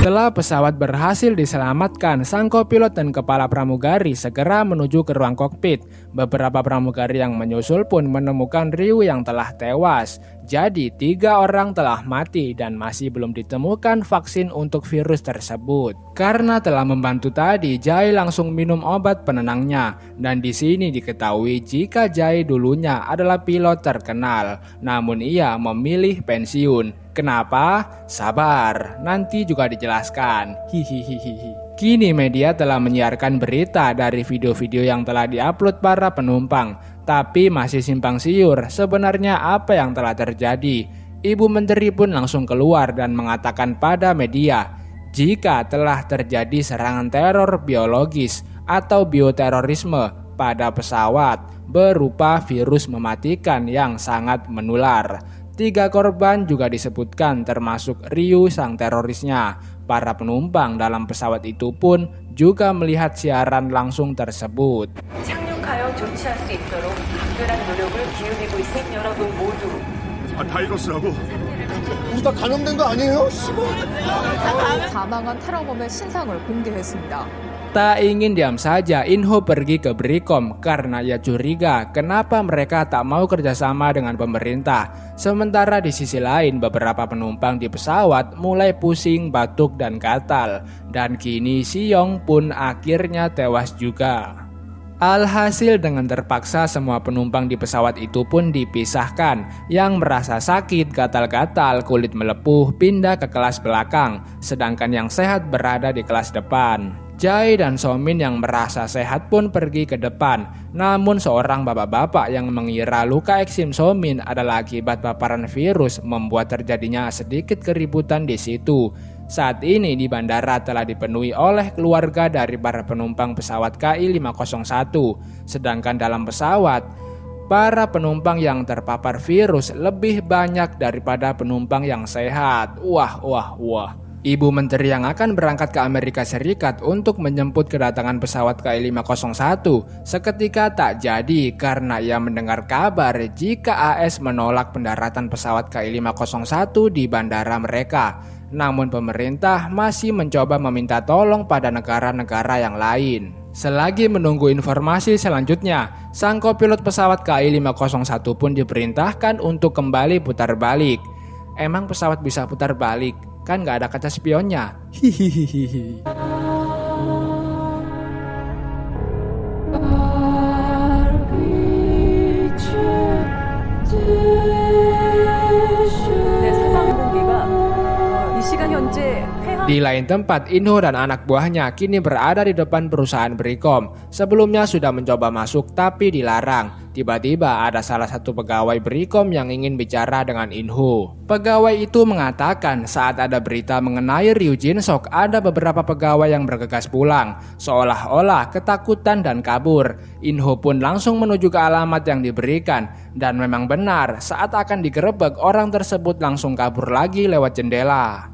Setelah pesawat berhasil diselamatkan, sang kopilot dan kepala pramugari segera menuju ke ruang kokpit. Beberapa pramugari yang menyusul pun menemukan Ryu yang telah tewas. Jadi 3 orang telah mati dan masih belum ditemukan vaksin untuk virus tersebut. Karena telah membantu tadi, Jae langsung minum obat penenangnya. Dan di sini diketahui jika Jae dulunya adalah pilot terkenal, namun ia memilih pensiun. Kenapa? Sabar, nanti juga dijelaskan. Hihihihi. Kini media telah menyiarkan berita dari video-video yang telah diupload para penumpang, tapi masih simpang siur sebenarnya apa yang telah terjadi. Ibu Menteri pun langsung keluar dan mengatakan pada media, jika telah terjadi serangan teror biologis atau bioterorisme pada pesawat berupa virus mematikan yang sangat menular. 3 korban juga disebutkan termasuk Ryu sang terorisnya. Para penumpang dalam pesawat itu pun juga melihat siaran langsung tersebut. 착륙하여 조치할 수 있도록 각별한 노력을 기울이고 있는 여러분 모두. 바이러스라고? 우리 다 감염된 거 아니에요? 사망한 테러범의 신상을 공개했습니다. Tak ingin diam saja, Inho pergi ke Brikom karena ia curiga kenapa mereka tak mau kerjasama dengan pemerintah. Sementara di sisi lain beberapa penumpang di pesawat mulai pusing, batuk dan gatal. Dan kini Siyong pun akhirnya tewas juga. Alhasil dengan terpaksa semua penumpang di pesawat itu pun dipisahkan. Yang merasa sakit, gatal-gatal, kulit melepuh pindah ke kelas belakang, sedangkan yang sehat berada di kelas depan. Jae dan Somin yang merasa sehat pun pergi ke depan. Namun seorang bapak-bapak yang mengira luka eksim Somin adalah akibat paparan virus membuat terjadinya sedikit keributan di situ. Saat ini di bandara telah dipenuhi oleh keluarga dari para penumpang pesawat KI-501. Sedangkan dalam pesawat, para penumpang yang terpapar virus lebih banyak daripada penumpang yang sehat. Wah. Ibu Menteri yang akan berangkat ke Amerika Serikat untuk menjemput kedatangan pesawat KI-501 seketika tak jadi karena ia mendengar kabar jika AS menolak pendaratan pesawat KI-501 di bandara mereka. Namun pemerintah masih mencoba meminta tolong pada negara-negara yang lain. Selagi menunggu informasi selanjutnya, sang kopilot pesawat KI-501 pun diperintahkan untuk kembali putar balik. Emang pesawat bisa putar balik? Kan gak ada kaca spionnya. Hihihihi. Di lain tempat, Inho dan anak buahnya kini berada di depan perusahaan Brikom. Sebelumnya sudah mencoba masuk tapi dilarang. Tiba-tiba ada salah satu pegawai Brikom yang ingin bicara dengan Inho. Pegawai itu mengatakan saat ada berita mengenai Ryu Jin-sok ada beberapa pegawai yang bergegas pulang, seolah-olah ketakutan dan kabur. Inho pun langsung menuju ke alamat yang diberikan. Dan memang benar, saat akan digerebek orang tersebut langsung kabur lagi lewat jendela.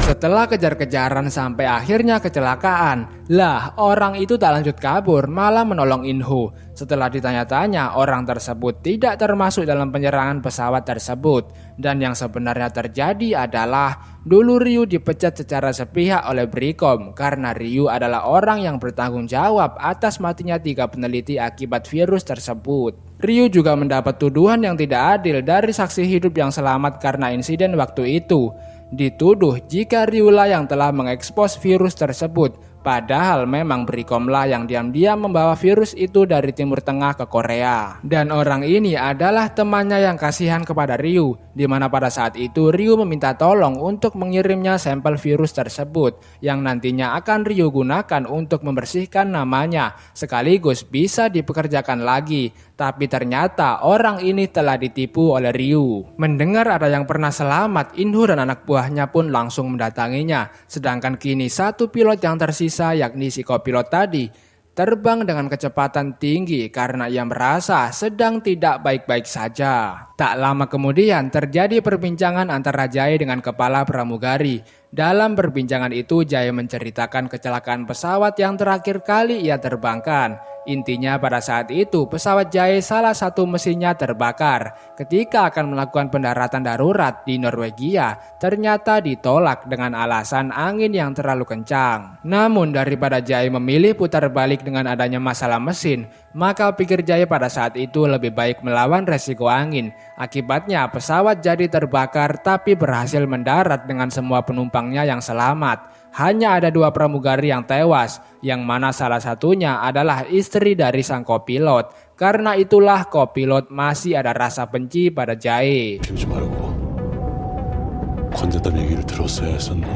Setelah kejar-kejaran sampai akhirnya kecelakaan. Lah, orang itu tak lanjut kabur, malah menolong Inho. Setelah ditanya-tanya, orang tersebut tidak termasuk dalam penyerangan pesawat tersebut. Dan yang sebenarnya terjadi adalah dulu Ryu dipecat secara sepihak oleh Brikom karena Ryu adalah orang yang bertanggung jawab atas matinya 3 peneliti akibat virus tersebut. Ryu juga mendapat tuduhan yang tidak adil dari saksi hidup yang selamat karena insiden waktu itu. Dituduh jika Ryulah yang telah mengekspos virus tersebut, padahal memang Brikomlah yang diam-diam membawa virus itu dari Timur Tengah ke Korea. Dan orang ini adalah temannya yang kasihan kepada Ryu, di mana pada saat itu Ryu meminta tolong untuk mengirimnya sampel virus tersebut, yang nantinya akan Ryu gunakan untuk membersihkan namanya, sekaligus bisa dipekerjakan lagi. Tapi ternyata orang ini telah ditipu oleh Ryu. Mendengar ada yang pernah selamat, Inho dan anak buahnya pun langsung mendatanginya. Sedangkan kini satu pilot yang tersisa yakni si kopilot tadi terbang dengan kecepatan tinggi karena ia merasa sedang tidak baik-baik saja. Tak lama kemudian terjadi perbincangan antara Jae dengan kepala pramugari. Dalam perbincangan itu Jae menceritakan kecelakaan pesawat yang terakhir kali ia terbangkan. Intinya pada saat itu pesawat Jae salah satu mesinnya terbakar. Ketika akan melakukan pendaratan darurat di Norwegia, ternyata ditolak dengan alasan angin yang terlalu kencang. Namun daripada Jae memilih putar balik dengan adanya masalah mesin, maka pikir Jae pada saat itu lebih baik melawan resiko angin. Akibatnya pesawat jadi terbakar tapi berhasil mendarat dengan semua penumpangnya yang selamat. Hanya ada 2 pramugari yang tewas, yang mana salah satunya adalah istri dari sang kopilot. Karena itulah kopilot masih ada rasa benci pada Jae. 비우지 말고 건졌다는 얘기를 들었어야 했었나.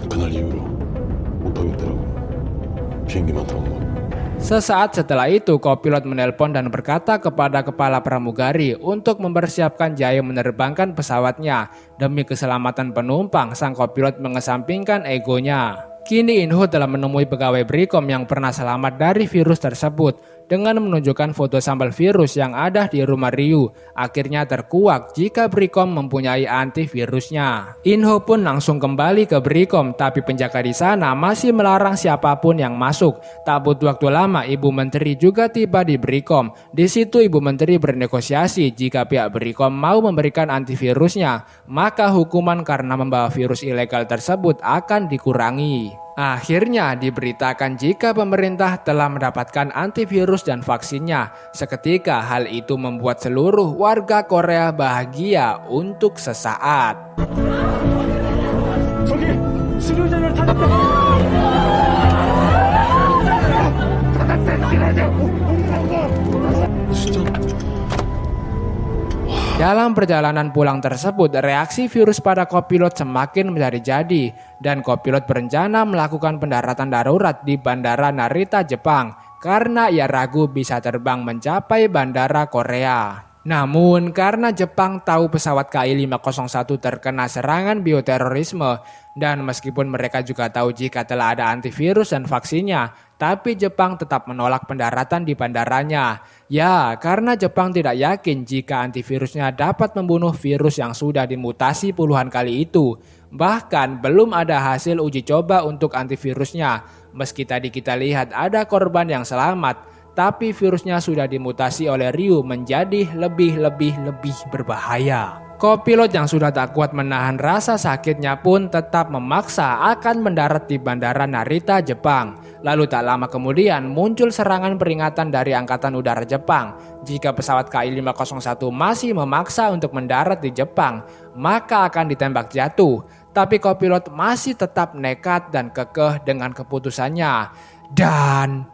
그날 이후로 못 하겠더라고. 비행기만 타온 거. Sesaat setelah itu, kopilot menelpon dan berkata kepada kepala pramugari untuk mempersiapkan Jae menerbangkan pesawatnya. Demi keselamatan penumpang, sang kopilot mengesampingkan egonya. Kini Inho telah menemui pegawai Bricom yang pernah selamat dari virus tersebut. Dengan menunjukkan foto sampel virus yang ada di rumah Ryu, akhirnya terkuak jika Bricom mempunyai antivirusnya. Inho pun langsung kembali ke Bricom, tapi penjaga di sana masih melarang siapapun yang masuk. Tak butuh waktu lama, Ibu Menteri juga tiba di Bricom. Di situ Ibu Menteri bernegosiasi jika pihak Bricom mau memberikan antivirusnya, maka hukuman karena membawa virus ilegal tersebut akan dikurangi. Akhirnya diberitakan jika pemerintah telah mendapatkan antivirus dan vaksinnya. Seketika hal itu membuat seluruh warga Korea bahagia untuk sesaat. 저기 수류전을 탔다. Dalam perjalanan pulang tersebut, reaksi virus pada kopilot semakin menjadi-jadi dan kopilot berencana melakukan pendaratan darurat di Bandara Narita, Jepang karena ia ragu bisa terbang mencapai Bandara Korea. Namun karena Jepang tahu pesawat KI-501 terkena serangan bioterorisme dan meskipun mereka juga tahu jika telah ada antivirus dan vaksinnya, tapi Jepang tetap menolak pendaratan di bandaranya. Ya, karena Jepang tidak yakin jika antivirusnya dapat membunuh virus yang sudah dimutasi puluhan kali itu. Bahkan belum ada hasil uji coba untuk antivirusnya. Meski tadi kita lihat ada korban yang selamat, tapi virusnya sudah dimutasi oleh Ryu menjadi lebih berbahaya. Kopilot yang sudah tak kuat menahan rasa sakitnya pun tetap memaksa akan mendarat di Bandara Narita, Jepang. Lalu tak lama kemudian muncul serangan peringatan dari Angkatan Udara Jepang. Jika pesawat KI-501 masih memaksa untuk mendarat di Jepang, maka akan ditembak jatuh. Tapi kopilot masih tetap nekat dan kekeh dengan keputusannya. Dan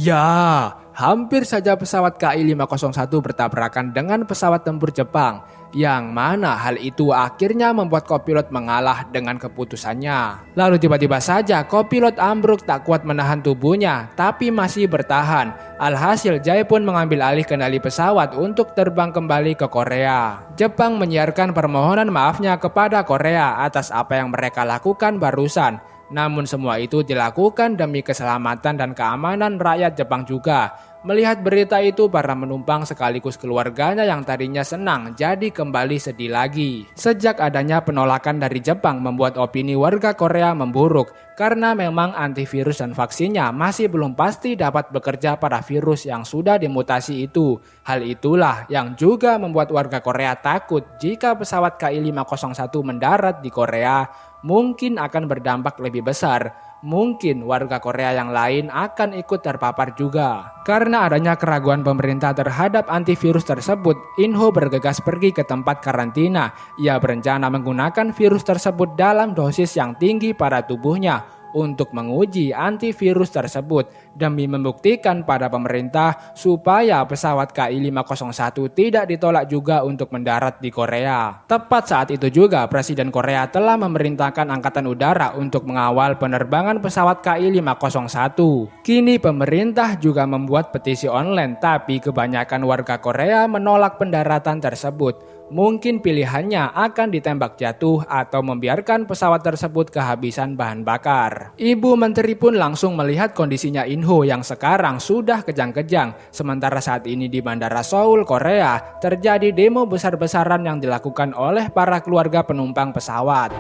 ya, hampir saja pesawat KI-501 bertabrakan dengan pesawat tempur Jepang, yang mana hal itu akhirnya membuat kopilot mengalah dengan keputusannya. Lalu tiba-tiba saja kopilot ambruk tak kuat menahan tubuhnya, tapi masih bertahan. Alhasil Jae pun mengambil alih kendali pesawat untuk terbang kembali ke Korea. Jepang menyiarkan permohonan maafnya kepada Korea atas apa yang mereka lakukan barusan. Namun semua itu dilakukan demi keselamatan dan keamanan rakyat Jepang juga. Melihat berita itu, para penumpang sekaligus keluarganya yang tadinya senang jadi kembali sedih lagi. Sejak adanya penolakan dari Jepang membuat opini warga Korea memburuk karena memang antivirus dan vaksinnya masih belum pasti dapat bekerja pada virus yang sudah dimutasi itu. Hal itulah yang juga membuat warga Korea takut jika pesawat KI-501 mendarat di Korea mungkin akan berdampak lebih besar. Mungkin warga Korea yang lain akan ikut terpapar juga. Karena adanya keraguan pemerintah terhadap antivirus tersebut, Inho bergegas pergi ke tempat karantina. Ia berencana menggunakan virus tersebut dalam dosis yang tinggi pada tubuhnya untuk menguji antivirus tersebut demi membuktikan pada pemerintah supaya pesawat KI-501 tidak ditolak juga untuk mendarat di Korea. Tepat saat itu juga Presiden Korea telah memerintahkan Angkatan Udara untuk mengawal penerbangan pesawat KI-501. Kini pemerintah juga membuat petisi online, tapi kebanyakan warga Korea menolak pendaratan tersebut. mungkin pilihannya akan ditembak jatuh atau membiarkan pesawat tersebut kehabisan bahan bakar. Ibu menteri pun langsung melihat kondisinya In-ho yang sekarang sudah kejang-kejang. Sementara saat ini di Bandara Seoul, Korea, terjadi demo besar-besaran yang dilakukan oleh para keluarga penumpang pesawat.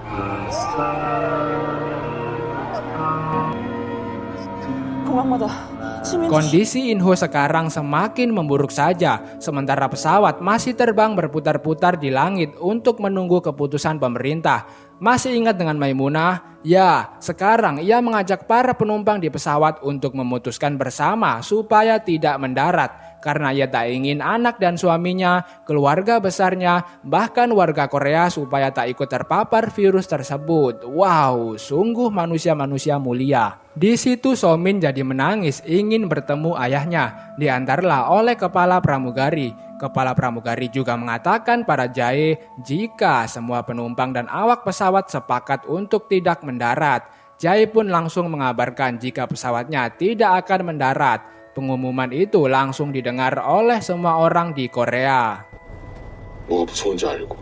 Kondisi In-ho sekarang semakin memburuk saja, sementara pesawat masih terbang berputar-putar di langit untuk menunggu keputusan pemerintah. Masih ingat dengan Maimunah? Ya, sekarang ia mengajak para penumpang di pesawat untuk memutuskan bersama supaya tidak mendarat. Karena ia tak ingin anak dan suaminya, keluarga besarnya, bahkan warga Korea supaya tak ikut terpapar virus tersebut. Wow, sungguh manusia-manusia mulia. Di situ Somin jadi menangis ingin bertemu ayahnya. Diantarlah oleh kepala pramugari. Kepala pramugari juga mengatakan pada Jae jika semua penumpang dan awak pesawat sepakat untuk tidak mendarat. Jae pun langsung mengabarkan jika pesawatnya tidak akan mendarat. Pengumuman itu langsung didengar oleh semua orang di Korea. 뭐가 무서운지 알고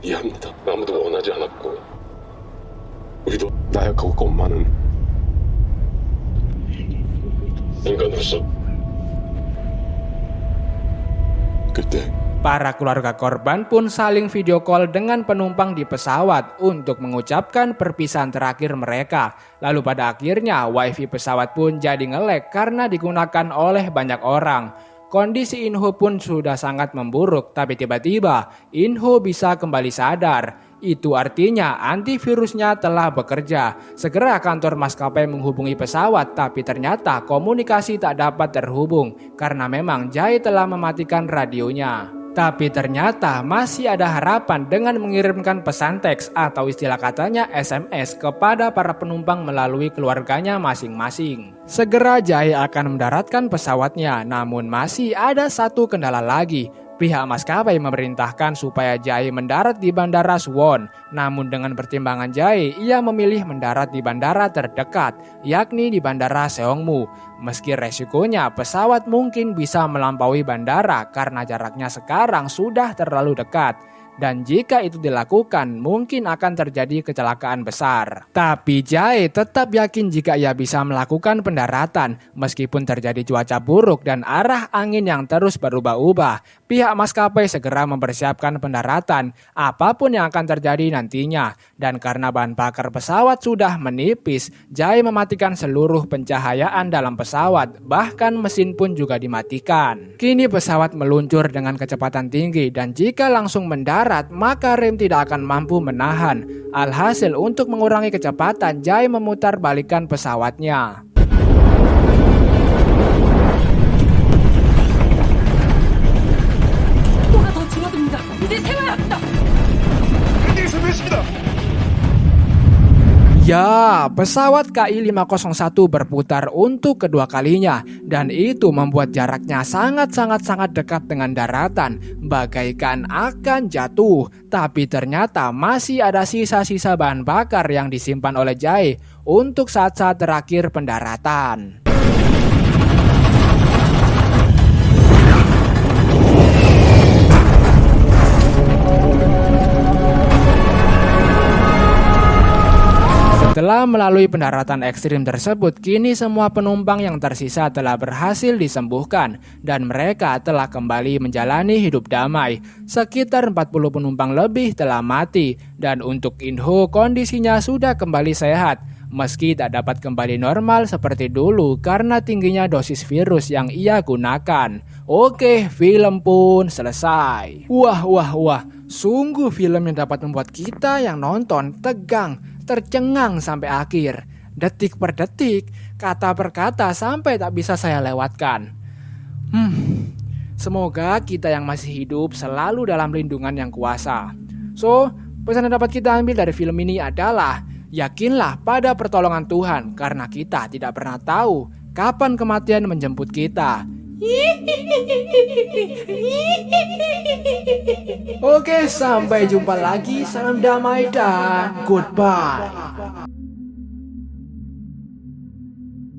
이해합니다. 아무도 원하지 않았고 우리도 나약하고 겁 많은 인간으로서 그때 Para keluarga korban pun saling video call dengan penumpang di pesawat untuk mengucapkan perpisahan terakhir mereka. Lalu pada akhirnya wifi pesawat pun jadi nge-lag karena digunakan oleh banyak orang. Kondisi In-ho pun sudah sangat memburuk, tapi tiba-tiba In-ho bisa kembali sadar. Itu artinya antivirusnya telah bekerja. Segera kantor maskapai menghubungi pesawat, tapi ternyata komunikasi tak dapat terhubung karena memang Jae telah mematikan radionya. Tapi ternyata masih ada harapan dengan mengirimkan pesan teks atau istilah katanya SMS kepada para penumpang melalui keluarganya masing-masing. Segera Jae akan mendaratkan pesawatnya, namun masih ada satu kendala lagi. Pihak maskapai memerintahkan supaya Jae mendarat di Bandara Suwon. Namun dengan pertimbangan Jae, ia memilih mendarat di bandara terdekat, yakni di Bandara Seongmu. Meski resikonya pesawat mungkin bisa melampaui bandara karena jaraknya sekarang sudah terlalu dekat. Dan jika itu dilakukan, mungkin akan terjadi kecelakaan besar. Tapi Jae tetap yakin jika ia bisa melakukan pendaratan. Meskipun terjadi cuaca buruk dan arah angin yang terus berubah-ubah, pihak maskapai segera mempersiapkan pendaratan, apapun yang akan terjadi nantinya. Dan karena bahan bakar pesawat sudah menipis, Jae mematikan seluruh pencahayaan dalam pesawat, bahkan mesin pun juga dimatikan. Kini pesawat meluncur dengan kecepatan tinggi dan jika langsung mendarat, maka rem tidak akan mampu menahan. Alhasil untuk mengurangi kecepatan, Jae memutar balikan pesawatnya. Ya, pesawat KI-501 berputar untuk kedua kalinya dan itu membuat jaraknya sangat dekat dengan daratan, bagaikan akan jatuh. Tapi ternyata masih ada sisa-sisa bahan bakar yang disimpan oleh Jae untuk saat-saat terakhir pendaratan. Setelah melalui pendaratan ekstrim tersebut, kini semua penumpang yang tersisa telah berhasil disembuhkan dan mereka telah kembali menjalani hidup damai. Sekitar 40 penumpang lebih telah mati dan untuk In-ho kondisinya sudah kembali sehat. Meski tak dapat kembali normal seperti dulu karena tingginya dosis virus yang ia gunakan. Oke, film pun selesai. Wah, sungguh film yang dapat membuat kita yang nonton tegang, tercengang sampai akhir. Detik per detik, kata per kata sampai tak bisa saya lewatkan. Semoga kita yang masih hidup selalu dalam lindungan yang kuasa. So, pesan yang dapat kita ambil dari film ini adalah yakinlah pada pertolongan Tuhan karena kita tidak pernah tahu kapan kematian menjemput kita. Oke, sampai jumpa lagi. Salam damai dan goodbye.